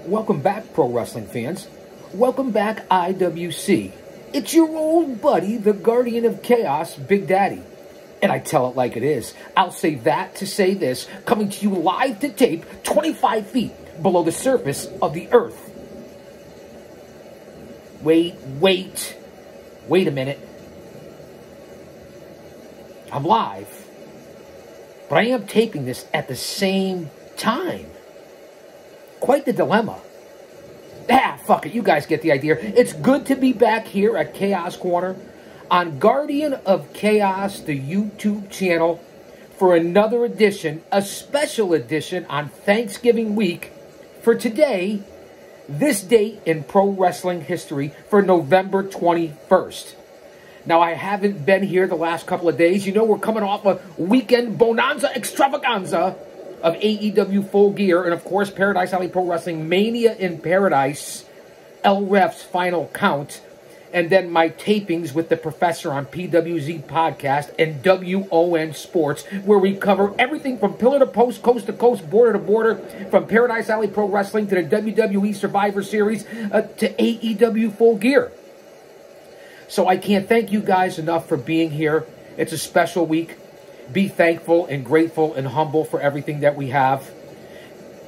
Welcome back, pro wrestling fans. Welcome back, IWC. It's your old buddy, the Guardian of Chaos, Big Daddy. And I tell it like it is. I'll say that to say this, coming to you live to tape 25 feet below the surface of the earth. Wait a minute. I'm live, but I am taping this at the same time. Quite the dilemma. Fuck it, you guys get the idea. It's good to be back here at Chaos Corner on Guardian of Chaos, the YouTube channel, for another edition, a special edition on Thanksgiving week for today, this date in pro wrestling history for November 21st. Now, I haven't been here the last couple of days. You know, we're coming off a weekend bonanza extravaganza of AEW Full Gear, and of course, Paradise Alley Pro Wrestling Mania in Paradise, El Ref's Final Count, and then my tapings with the Professor on PWZ Podcast and WON Sports, where we cover everything from pillar to post, coast to coast, border to border, from Paradise Alley Pro Wrestling to the WWE Survivor Series to AEW Full Gear. So I can't thank you guys enough for being here. It's a special week. Be thankful and grateful and humble for everything that we have.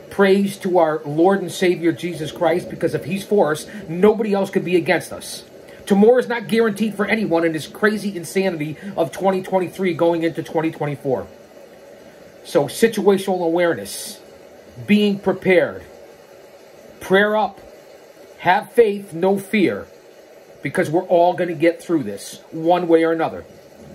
Praise to our Lord and Savior Jesus Christ, because if He's for us, nobody else could be against us. Tomorrow is not guaranteed for anyone in this crazy insanity of 2023 going into 2024. So situational awareness, being prepared, prayer up, have faith, no fear, because we're all going to get through this one way or another.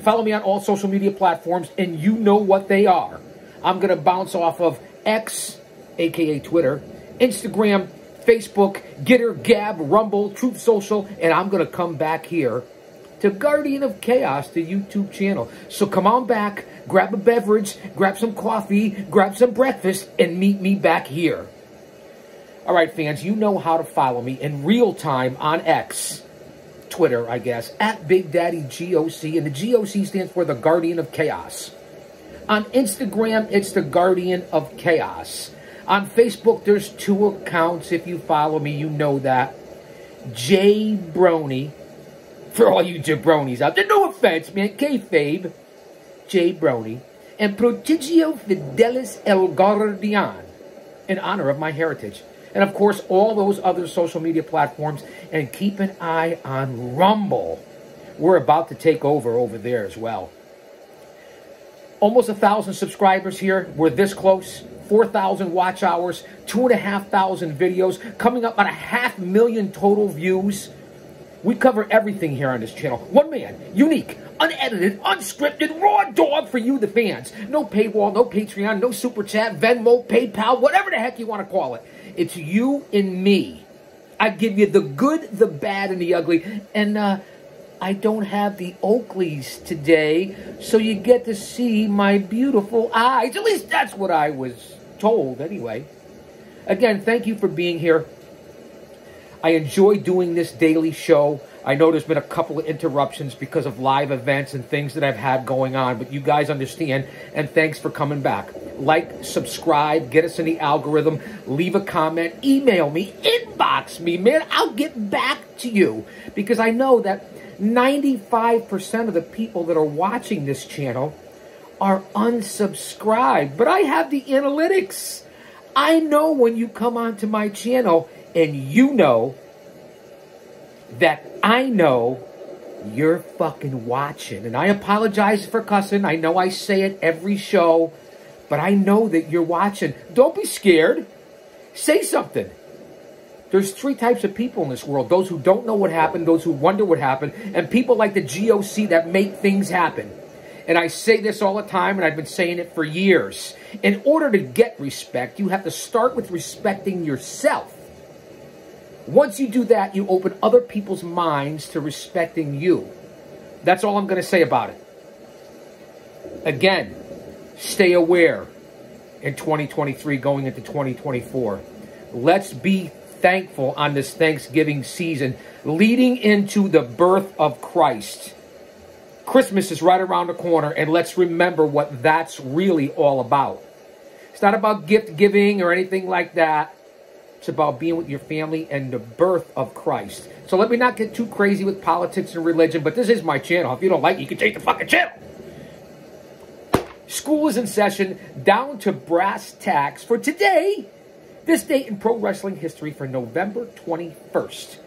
Follow me on all social media platforms, and you know what they are. I'm going to bounce off of X, a.k.a. Twitter, Instagram, Facebook, Getter, Gab, Rumble, Truth Social, and I'm going to come back here to Guardian of Chaos, the YouTube channel. So come on back, grab a beverage, grab some coffee, grab some breakfast, and meet me back here. All right, fans, you know how to follow me in real time on X. Twitter, I guess, at Big Daddy GOC, and the GOC stands for the Guardian of Chaos. On Instagram, it's the Guardian of Chaos. On Facebook, there's 2 accounts. If you follow me, you know that. J Brony, for all you jabronis out there, no offense, man, kayfabe, J Brony, and Prodigio Fidelis El Guardian, in honor of my heritage. And, of course, all those other social media platforms. And keep an eye on Rumble. We're about to take over there as well. Almost 1,000 subscribers here. We're this close. 4,000 watch hours. 2,500 videos. Coming up on 500,000 total views. We cover everything here on this channel. One man. Unique. Unedited. Unscripted. Raw dog for you, the fans. No paywall. No Patreon. No Super Chat. Venmo. PayPal. Whatever the heck you want to call it. It's you and me. I give you the good, the bad, and the ugly. And I don't have the Oakleys today, so you get to see my beautiful eyes. At least that's what I was told anyway. Again, thank you for being here. I enjoy doing this daily show. I know there's been a couple of interruptions because of live events and things that I've had going on, but you guys understand, and thanks for coming back. Like, subscribe, get us in the algorithm, leave a comment, email me, inbox me, man. I'll get back to you, because I know that 95% of the people that are watching this channel are unsubscribed, but I have the analytics. I know when you come onto my channel, and you know that I know you're fucking watching. And I apologize for cussing. I know I say it every show, but I know that you're watching. Don't be scared. Say something. There's 3 types of people in this world. Those who don't know what happened, those who wonder what happened, and people like the GOC that make things happen. And I say this all the time, and I've been saying it for years. In order to get respect, you have to start with respecting yourself. Once you do that, you open other people's minds to respecting you. That's all I'm going to say about it. Again, stay aware in 2023 going into 2024. Let's be thankful on this Thanksgiving season leading into the birth of Christ. Christmas is right around the corner, and let's remember what that's really all about. It's not about gift giving or anything like that. It's about being with your family and the birth of Christ. So let me not get too crazy with politics and religion, but this is my channel. If you don't like it, you can change the fucking channel. School is in session, down to brass tacks for today. This date in pro wrestling history for November 21st.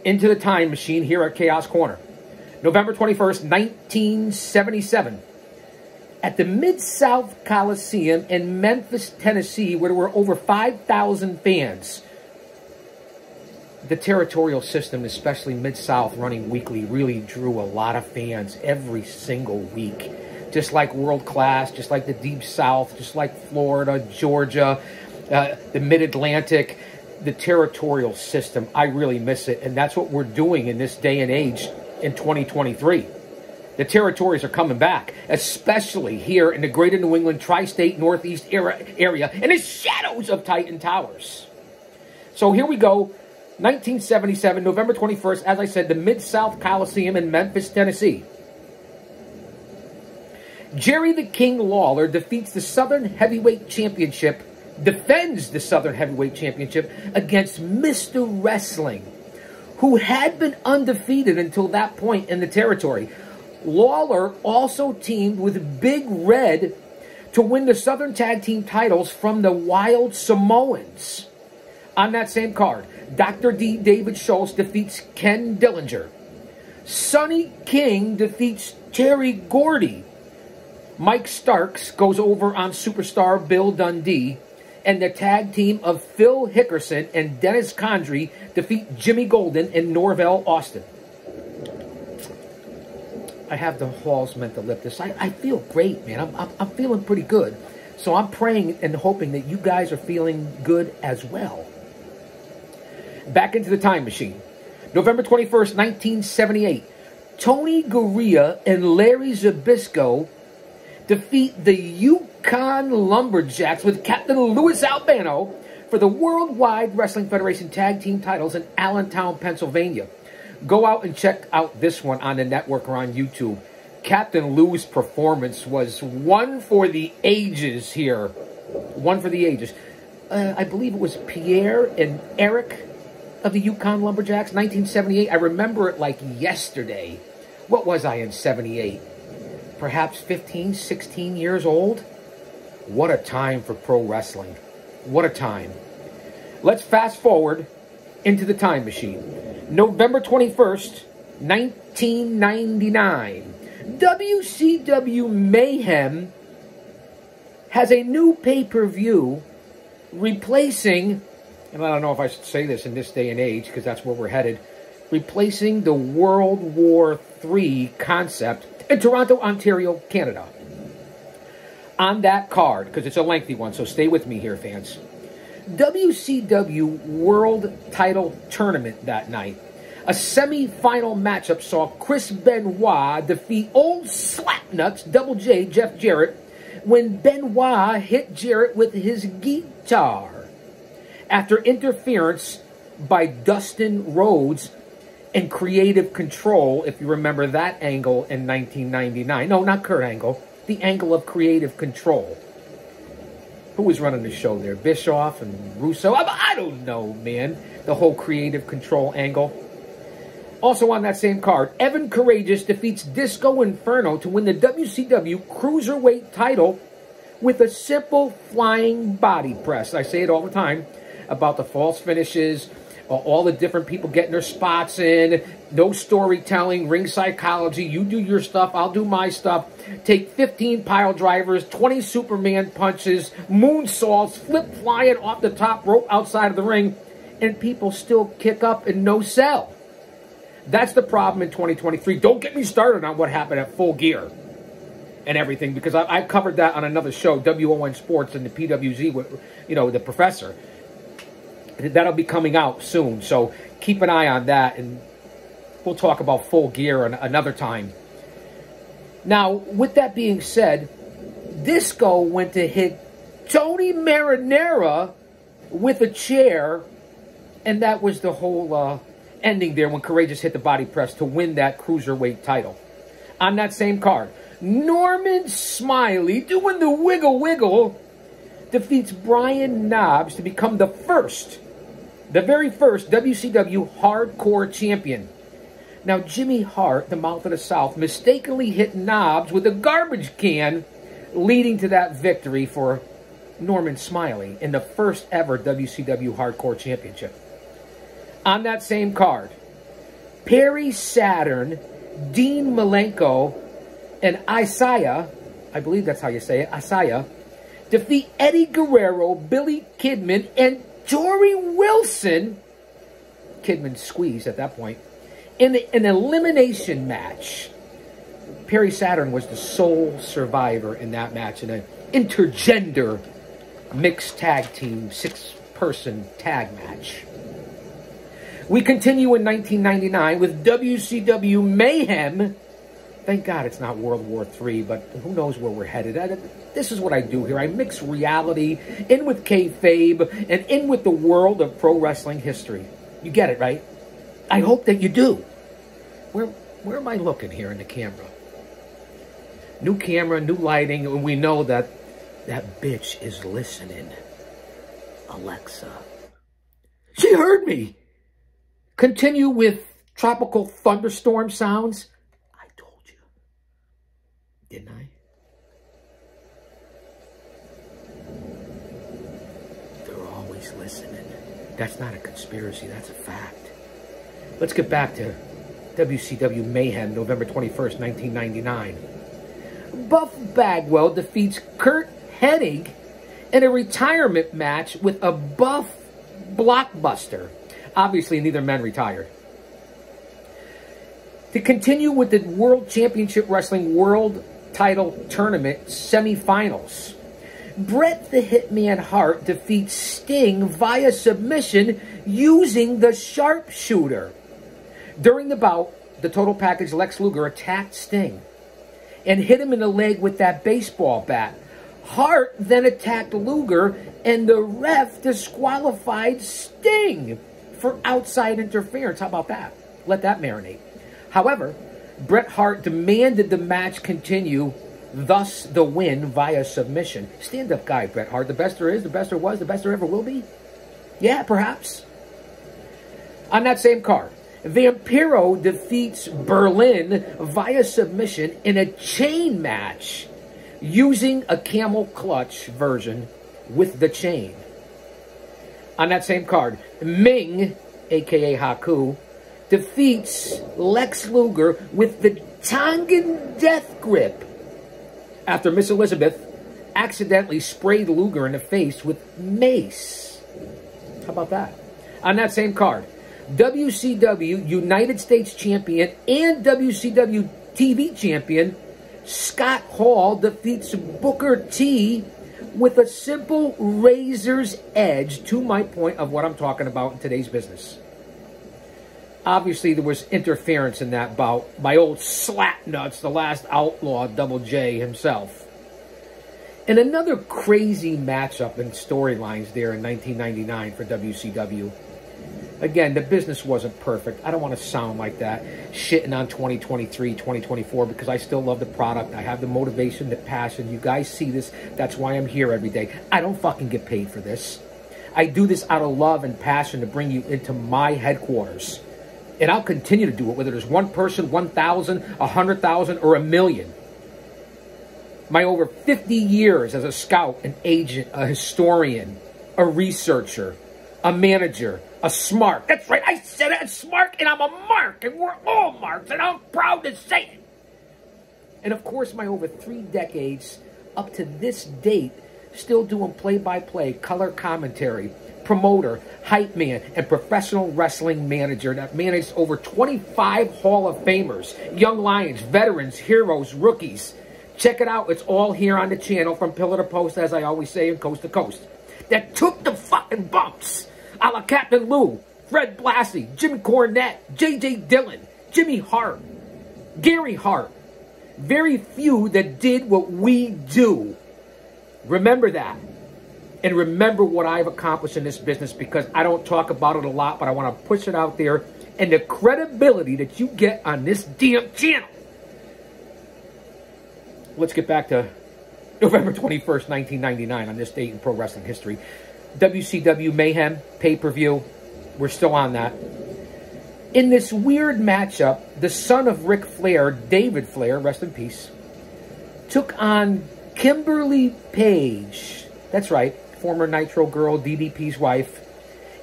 Into the time machine here at Chaos Corner. November 21st, 1977. At the Mid-South Coliseum in Memphis, Tennessee, where there were over 5,000 fans. The territorial system, especially Mid-South running weekly, really drew a lot of fans every single week. Just like World Class, just like the Deep South, just like Florida, Georgia, the Mid-Atlantic, the territorial system. I really miss it, and that's what we're doing in this day and age in 2023. The territories are coming back, especially here in the greater New England tri-state Northeast area in the shadows of Titan Towers. So here we go, 1977, November 21st, as I said, the Mid-South Coliseum in Memphis, Tennessee. Jerry the King Lawler defends the Southern Heavyweight Championship against Mr. Wrestling, who had been undefeated until that point in the territory. Lawler also teamed with Big Red to win the Southern Tag Team titles from the Wild Samoans. On that same card, Dr. D. David Schultz defeats Ken Dillinger. Sonny King defeats Terry Gordy. Mike Starks goes over on Superstar Bill Dundee. And the tag team of Phil Hickerson and Dennis Condrey defeat Jimmy Golden and Norvell Austin. I have the halls mental lip this. I feel great, man. I'm feeling pretty good. So I'm praying and hoping that you guys are feeling good as well. Back into the time machine. November 21st, 1978. Tony Gurria and Larry Zbyszko defeat the Yukon Lumberjacks with Captain Louis Albano for the Worldwide Wrestling Federation Tag Team titles in Allentown, Pennsylvania. Go out and check out this one on the network or on YouTube. Captain Lou's performance was one for the ages here. One for the ages. I believe it was Pierre and Eric of the Yukon Lumberjacks, 1978. I remember it like yesterday. What was I in 78? Perhaps 15, 16 years old? What a time for pro wrestling. What a time. Let's fast forward into the time machine. November 21st, 1999. WCW Mayhem has a new pay-per-view replacing, and I don't know if I should say this in this day and age because that's where we're headed, replacing the World War III concept in Toronto, Ontario, Canada. On that card, because it's a lengthy one, so stay with me here, fans. WCW World Title Tournament that night. A semi-final matchup saw Chris Benoit defeat Old Slapnuts, Double J, Jeff Jarrett, when Benoit hit Jarrett with his guitar. After interference by Dustin Rhodes and Creative Control, if you remember that angle in 1999. No, not Kurt Angle. The angle of Creative Control. Who was running the show there? Bischoff and Russo? I don't know, man. The whole Creative Control angle. Also on that same card, Evan Courageous defeats Disco Inferno to win the WCW Cruiserweight title with a simple flying body press. I say it all the time about the false finishes, all the different people getting their spots in, no storytelling, ring psychology. You do your stuff, I'll do my stuff. Take 15 pile drivers, 20 Superman punches, moonsaults, flip flying off the top rope outside of the ring, and people still kick up and no sell. That's the problem in 2023. Don't get me started on what happened at Full Gear and everything, because I covered that on another show, WON Sports and the PWZ, with, you know, the professor. That'll be coming out soon, so keep an eye on that, and we'll talk about Full Gear another time. Now, with that being said, Disco went to hit Tony Marinara with a chair, and that was the whole ending there when Courageous hit the body press to win that Cruiserweight title. On that same card, Norman Smiley, doing the wiggle wiggle, defeats Brian Knobbs to become the first the very first WCW Hardcore Champion. Now, Jimmy Hart, the Mouth of the South, mistakenly hit Knobs with a garbage can, leading to that victory for Norman Smiley in the first ever WCW Hardcore Championship. On that same card, Perry Saturn, Dean Malenko, and Isaiah, I believe that's how you say it, Isaiah, defeat Eddie Guerrero, Billy Kidman, and Jory Wilson, Kidman squeezed at that point, in an elimination match. Perry Saturn was the sole survivor in that match in an intergender mixed tag team, 6-person tag match. We continue in 1999 with WCW Mayhem. Thank God it's not World War III, but who knows where we're headed. This is what I do here. I mix reality in with kayfabe and in with the world of pro wrestling history. You get it, right? I hope that you do. Where am I looking here in the camera? New camera, new lighting, and we know that bitch is listening. Alexa. She heard me. Continue with tropical thunderstorm sounds. I told you. Didn't I? They're always listening. That's not a conspiracy, that's a fact. Let's get back to WCW Mayhem, November 21st, 1999. Buff Bagwell defeats Kurt Hennig in a retirement match with a buff Blockbuster. Obviously, neither men retired. To continue with the World Championship Wrestling World Title Tournament semifinals, Bret the Hitman Hart defeats Sting via submission using the sharpshooter. During the bout, the total package Lex Luger attacked Sting and hit him in the leg with that baseball bat. Hart then attacked Luger, and the ref disqualified Sting for outside interference. How about that? Let that marinate. However, Bret Hart demanded the match continue, thus the win via submission. Stand-up guy, Bret Hart. The best there is, the best there was, the best there ever will be? Yeah, perhaps. On that same card, Vampiro defeats Berlin via submission in a chain match using a camel clutch version with the chain. On that same card, Ming, a.k.a. Haku, defeats Lex Luger with the Tongan Death Grip after Miss Elizabeth accidentally sprayed Luger in the face with mace. How about that? On that same card, WCW United States Champion and WCW TV Champion Scott Hall defeats Booker T with a simple razor's edge, to my point of what I'm talking about in today's business. Obviously, there was interference in that bout by old Slapnuts, the last outlaw, Double J himself. And another crazy matchup and storylines there in 1999 for WCW. Again, the business wasn't perfect. I don't want to sound like that, shitting on 2023, 2024, because I still love the product. I have the motivation, the passion. You guys see this. That's why I'm here every day. I don't fucking get paid for this. I do this out of love and passion to bring you into my headquarters. And I'll continue to do it, whether there's one person, 1,000, 100,000, or 1,000,000. My over 50 years as a scout, an agent, a historian, a researcher, a manager, a smart. That's right, I said it, a smart, and I'm a mark, and we're all marks, and I'm proud to say it. And of course, my over 3 decades, up to this date, still doing play-by-play, color commentary, promoter, hype man, and professional wrestling manager that managed over 25 Hall of Famers, young lions, veterans, heroes, rookies. Check it out. It's all here on the channel from pillar to post, as I always say, and coast to coast. That took the fucking bumps. A la Captain Lou, Fred Blassie, Jim Cornette, J.J. Dillon, Jimmy Hart, Gary Hart. Very few that did what we do. Remember that. And remember what I've accomplished in this business, because I don't talk about it a lot, but I want to push it out there. And the credibility that you get on this damn channel. Let's get back to November 21st, 1999 on this date in pro wrestling history. WCW Mayhem pay-per-view. We're still on that. In this weird matchup, the son of Ric Flair, David Flair, rest in peace, took on Kimberly Page. That's right, former Nitro girl, DDP's wife.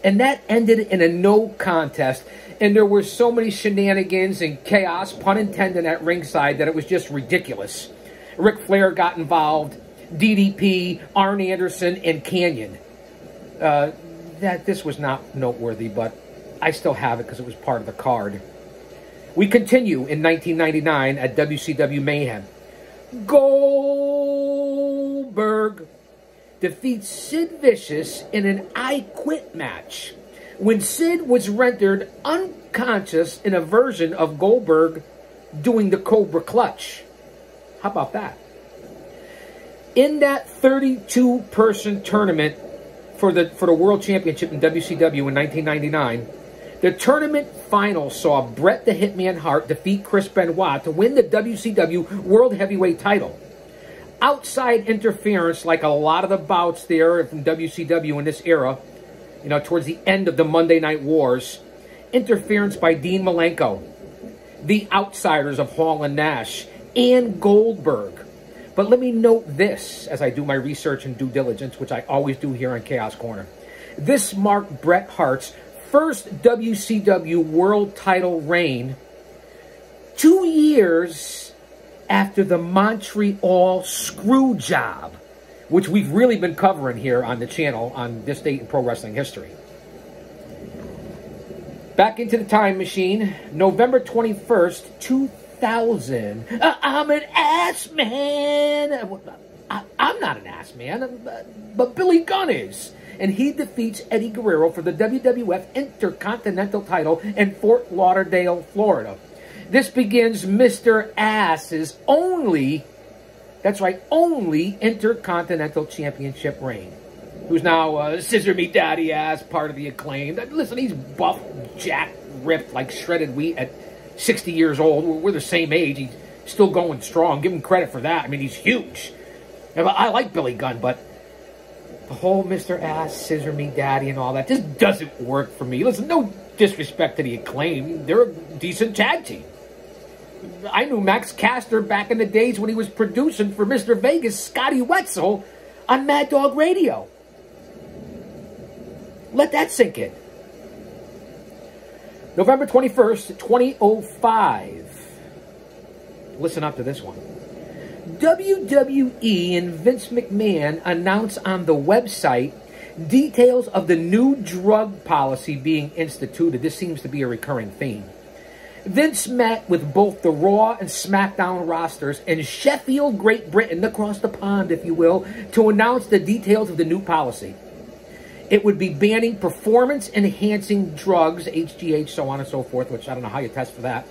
And that ended in a no contest. And there were so many shenanigans and chaos, pun intended, at ringside that it was just ridiculous. Ric Flair got involved, DDP, Arn Anderson, and Canyon. This was not noteworthy, but I still have it because it was part of the card. We continue in 1999 at WCW Mayhem. Goldberg defeats Sid Vicious in an I Quit match when Sid was rendered unconscious in a version of Goldberg doing the Cobra Clutch. How about that? In that 32-person tournament for the World Championship in WCW in 1999, the tournament final saw Bret the Hitman Hart defeat Chris Benoit to win the WCW World Heavyweight title. Outside interference, like a lot of the bouts there from WCW in this era, you know, towards the end of the Monday Night Wars, interference by Dean Malenko, the outsiders of Hall and Nash, and Goldberg. But let me note this as I do my research and due diligence, which I always do here on Chaos Corner. This marked Bret Hart's first WCW World title reign 2 years after the Montreal screw job, which we've really been covering here on the channel on This Date in Pro Wrestling History. Back into the time machine, November 21st, 2000. I'm an ass man. I'm not an ass man, but Billy Gunn is. And he defeats Eddie Guerrero for the WWF Intercontinental title in Fort Lauderdale, Florida. This begins Mr. Ass's only, that's right, only Intercontinental Championship reign. Who's now Scissor Me Daddy Ass, part of the Acclaim. Listen, he's buff, jacked, ripped, like shredded wheat at 60 years old. We're the same age. He's still going strong. Give him credit for that. I mean, he's huge. I like Billy Gunn, but the whole Mr. Ass, Scissor Me Daddy and all that just doesn't work for me. Listen, no disrespect to the Acclaim. They're a decent tag team. I knew Max Caster back in the days when he was producing for Mr. Vegas, Scotty Wetzel, on Mad Dog Radio. Let that sink in. November 21st, 2005. Listen up to this one. WWE and Vince McMahon announce on the website details of the new drug policy being instituted. This seems to be a recurring theme. Vince met with both the Raw and SmackDown rosters in Sheffield, Great Britain, across the pond, if you will, to announce the details of the new policy. It would be banning performance-enhancing drugs, HGH, so on and so forth, which I don't know how you test for that,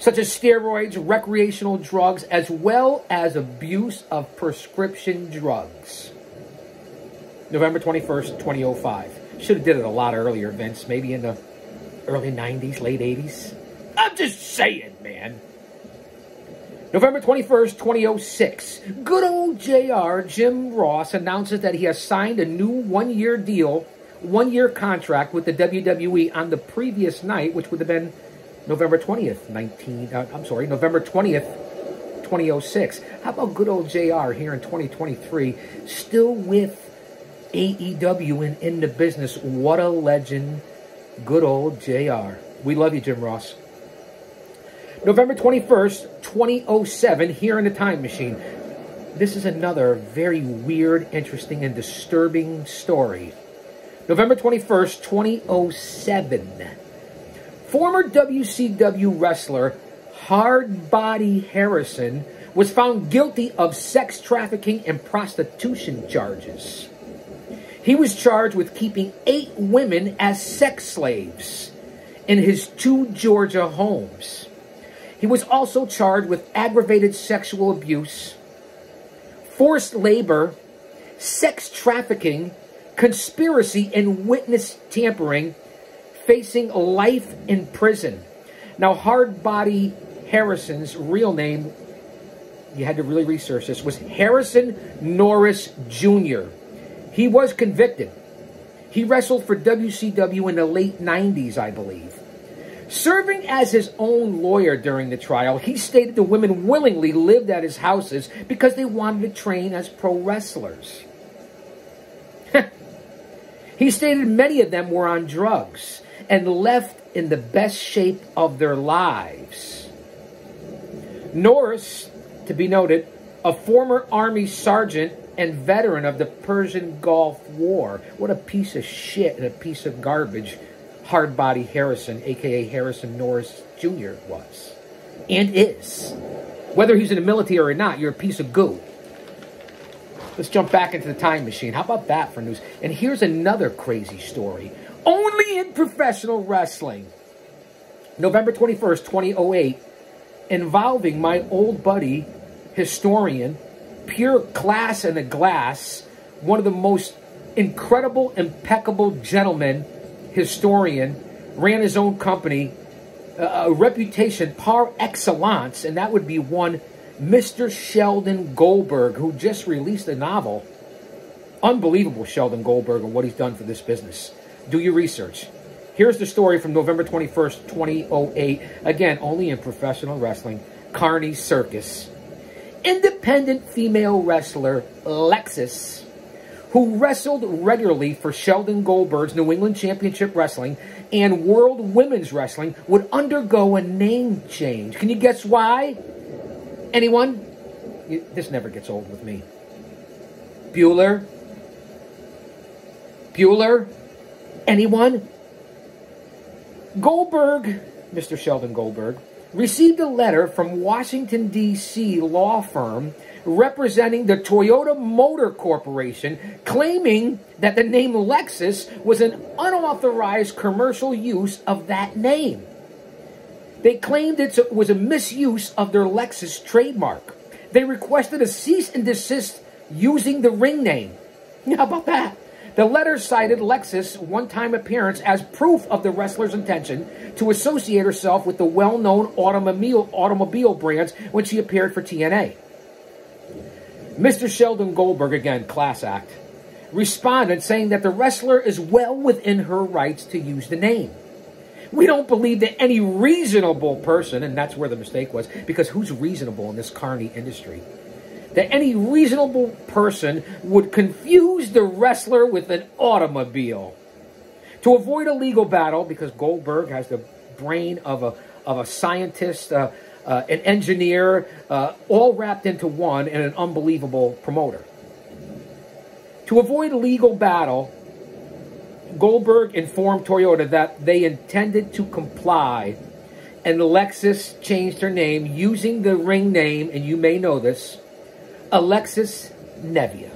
such as steroids, recreational drugs, as well as abuse of prescription drugs. November 21st, 2005. Should have did it a lot earlier, Vince. Maybe in the early 90s, late 80s. I'm just saying, man. November 21st, 2006. Good old JR, Jim Ross, announces that he has signed a new one-year deal, one-year contract with the WWE on the previous night, which would have been November 20th, November 20th, 2006. How about good old JR here in 2023, still with AEW and in the business? What a legend, good old JR. We love you, Jim Ross. November 21st, 2007, here in the Time Machine. This is another very weird, interesting, and disturbing story. November 21st, 2007. Former WCW wrestler Hardbody Harrison was found guilty of sex trafficking and prostitution charges. He was charged with keeping 8 women as sex slaves in his 2 Georgia homes. He was also charged with aggravated sexual abuse, forced labor, sex trafficking, conspiracy, and witness tampering, facing life in prison. Now, Hardbody Harrison's real name, you had to really research this, was Harrison Norris Jr. He was convicted. He wrestled for WCW in the late 90s, I believe. Serving as his own lawyer during the trial, he stated the women willingly lived at his houses because they wanted to train as pro wrestlers. He stated many of them were on drugs and left in the best shape of their lives. Norris, to be noted, a former Army sergeant and veteran of the Persian Gulf War. What a piece of shit and a piece of garbage Hardbody Harrison, a.k.a. Harrison Norris Jr. was. And is. Whether he's in the military or not, you're a piece of goo. Let's jump back into the time machine. How about that for news? And here's another crazy story. Only in professional wrestling. November 21st, 2008, involving my old buddy, historian, pure class and a glass, one of the most incredible, impeccable gentlemen, historian, ran his own company, a reputation par excellence, and that would be one Mr. Sheldon Goldberg, who just released a novel. Unbelievable, Sheldon Goldberg, and what he's done for this business. Do your research. Here's the story from November 21st, 2008. Again, only in professional wrestling. Carney Circus. Independent female wrestler Lexis, who wrestled regularly for Sheldon Goldberg's New England Championship Wrestling and World Women's Wrestling, would undergo a name change. Can you guess why? Anyone? This never gets old with me. Bueller? Bueller? Anyone? Goldberg, Mr. Sheldon Goldberg, received a letter from Washington, D.C. law firm representing the Toyota Motor Corporation claiming that the name Lexus was an unauthorized commercial use of that name. They claimed it was a misuse of their Lexus trademark. They requested a cease and desist using the ring name. How about that? The letter cited Lexus' one-time appearance as proof of the wrestler's intention to associate herself with the well-known automobile brands when she appeared for TNA. Mr. Sheldon Goldberg, again, class act, responded saying that the wrestler is well within her rights to use the name. We don't believe that any reasonable person, and that's where the mistake was, because who's reasonable in this carny industry? That any reasonable person would confuse the wrestler with an automobile. To avoid a legal battle, because Goldberg has the brain of a scientist, an engineer, all wrapped into one, and an unbelievable promoter. To avoid a legal battle, Goldberg informed Toyota that they intended to comply, and Lexus changed her name using the ring name, and you may know this, Alexis Nevia.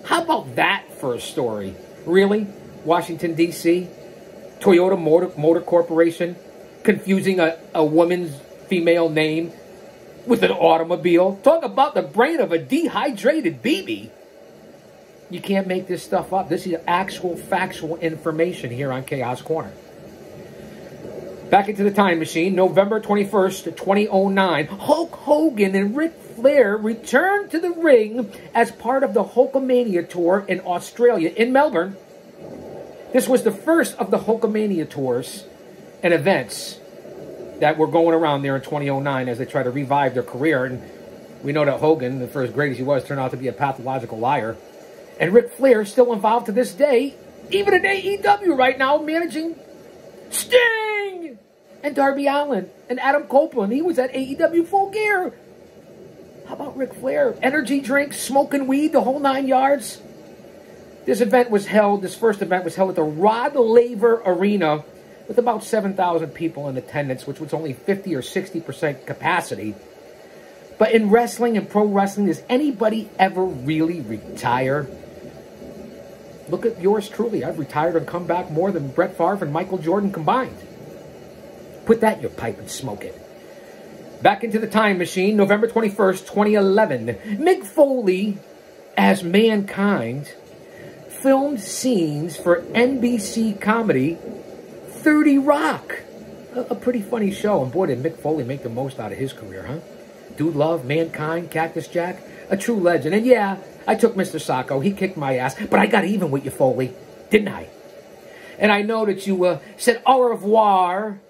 How about that for a story? Really? Washington, D.C.? Toyota Motor Corporation confusing a woman's female name with an automobile? Talk about the brain of a dehydrated BB. You can't make this stuff up. This is actual factual information here on Chaos Corner. Back into the time machine, November 21st, 2009. Hulk Hogan and Ric Flair returned to the ring as part of the Hulkamania Tour in Australia, in Melbourne. This was the first of the Hulkamania tours and events that were going around there in 2009 as they try to revive their career. And we know that Hogan, for as great as he was, turned out to be a pathological liar. And Ric Flair is still involved to this day, even in AEW right now, managing Sting and Darby Allin and Adam Copeland. He was at AEW Full Gear. How about Ric Flair? Energy drinks, smoking weed, the whole 9 yards. This first event was held at the Rod Laver Arena with about 7,000 people in attendance, which was only 50 or 60% capacity. But in wrestling and pro wrestling, does anybody ever really retire? Look at yours truly. I've retired and come back more than Brett Favre and Michael Jordan combined. Put that in your pipe and smoke it. Back into the time machine, November 21st, 2011. Mick Foley, as Mankind, filmed scenes for NBC comedy 30 Rock. A pretty funny show. And boy, did Mick Foley make the most out of his career, huh? Dude Love, Mankind, Cactus Jack, a true legend. And yeah, I took Mr. Sacco. He kicked my ass. But I got even with you, Foley. didn't I? And I know that you said au revoir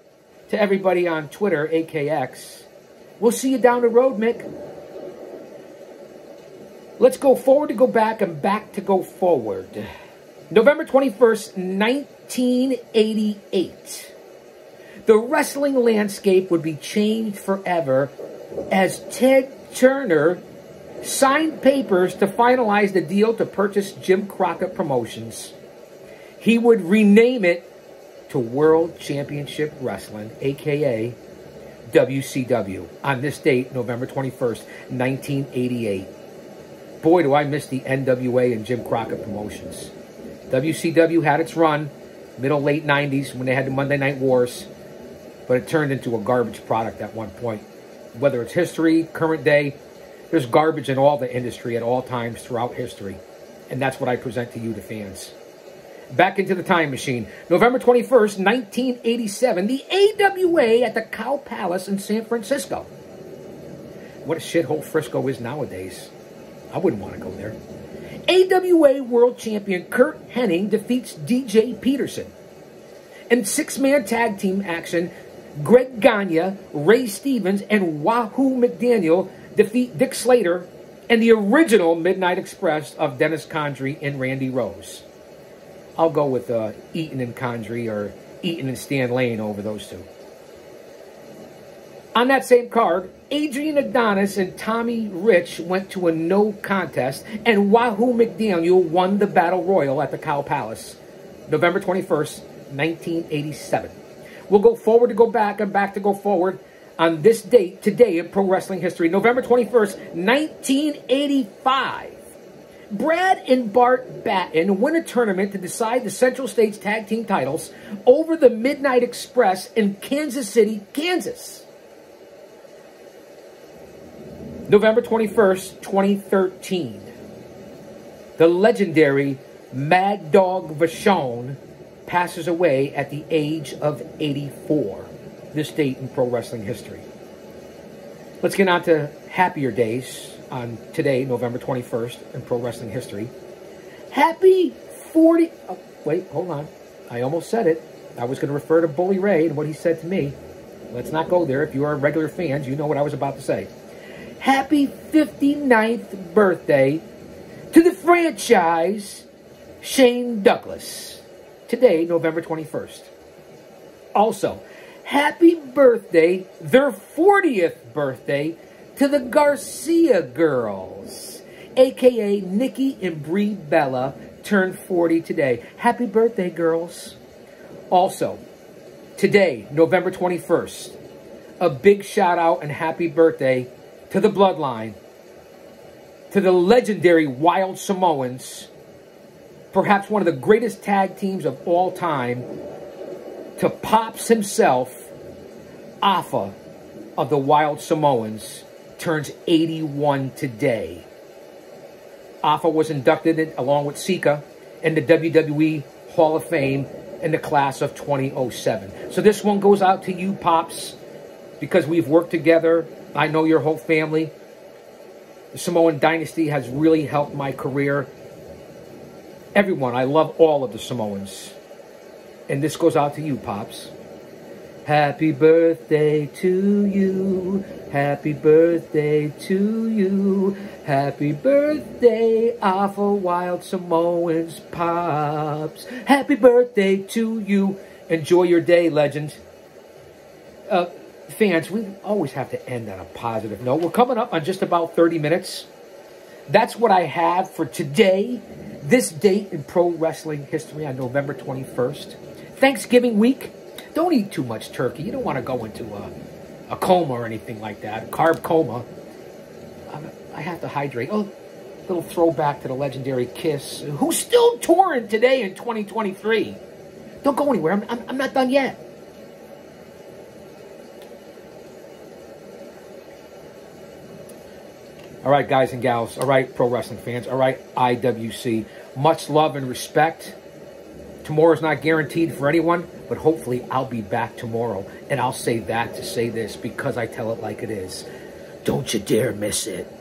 to everybody on Twitter, AKX. We'll see you down the road, Mick. Let's go forward to go back and back to go forward. November 21st, 1988. The wrestling landscape would be changed forever as Ted Turner signed papers to finalize the deal to purchase Jim Crockett Promotions. He would rename it to World Championship Wrestling, a.k.a. WCW, on this date, November 21st, 1988. Boy, do I miss the NWA and Jim Crockett Promotions. WCW had its run, middle-late 90s, when they had the Monday Night Wars, but it turned into a garbage product at one point. Whether it's history, current day, there's garbage in all the industry at all times throughout history. And that's what I present to you, the fans. Back into the time machine. November 21st, 1987, the AWA at the Cow Palace in San Francisco. What a shithole Frisco is nowadays. I wouldn't want to go there. AWA World Champion Kurt Hennig defeats DJ Peterson. In six-man tag team action, Greg Gagne, Ray Stevens, and Wahoo McDaniel defeat Dick Slater and the original Midnight Express of Dennis Condrey and Randy Rose. I'll go with Eaton and Condrey or Eaton and Stan Lane over those two. On that same card, Adrian Adonis and Tommy Rich went to a no contest, and Wahoo McDaniel won the Battle Royal at the Cow Palace, November 21st, 1987. We'll go forward to go back and back to go forward on this date today in pro wrestling history, November 21st, 1985. Brad and Bart Batten win a tournament to decide the Central States Tag Team titles over the Midnight Express in Kansas City, Kansas. November 21st, 2013. The legendary Mad Dog Vachon passes away at the age of 84. This date in pro wrestling history. Let's get on to happier days on today, November 21st, in pro wrestling history. Happy 40... Oh, wait, hold on. I almost said it. I was going to refer to Bully Ray and what he said to me. Let's not go there. If you are regular fans, you know what I was about to say. Happy 59th birthday to the franchise Shane Douglas. Today, November 21st. Also, happy birthday, their 40th birthday, to the Garcia girls, a.k.a. Nikki and Brie Bella, turned 40 today. Happy birthday, girls. Also, today, November 21st, a big shout out and happy birthday to the Bloodline, to the legendary Wild Samoans, perhaps one of the greatest tag teams of all time, to Pops himself, Alpha of the Wild Samoans, turns 81 today. Alpha was inducted along with Sika in the WWE Hall of Fame in the class of 2007. So this one goes out to you, Pops, because we've worked together. I know your whole family. The Samoan Dynasty has really helped my career. Everyone, I love all of the Samoans. And this goes out to you, Pops. Happy birthday to you. Happy birthday to you. Happy birthday, Alpha Wild Samoans, Pops. Happy birthday to you. Enjoy your day, legend. Fans, we always have to end on a positive note. We're coming up on just about 30 minutes. That's what I have for today. This date in pro wrestling history on November 21st. Thanksgiving week. Don't eat too much turkey. You don't want to go into a coma or anything like that. A carb coma. I have to hydrate. Oh, little throwback to the legendary Kiss, who's still touring today in 2023. Don't go anywhere. I'm not done yet. All right, guys and gals. All right, pro wrestling fans. All right, IWC. Much love and respect. Tomorrow's not guaranteed for anyone, but hopefully I'll be back tomorrow. And I'll say that to say this because I tell it like it is. Don't you dare miss it.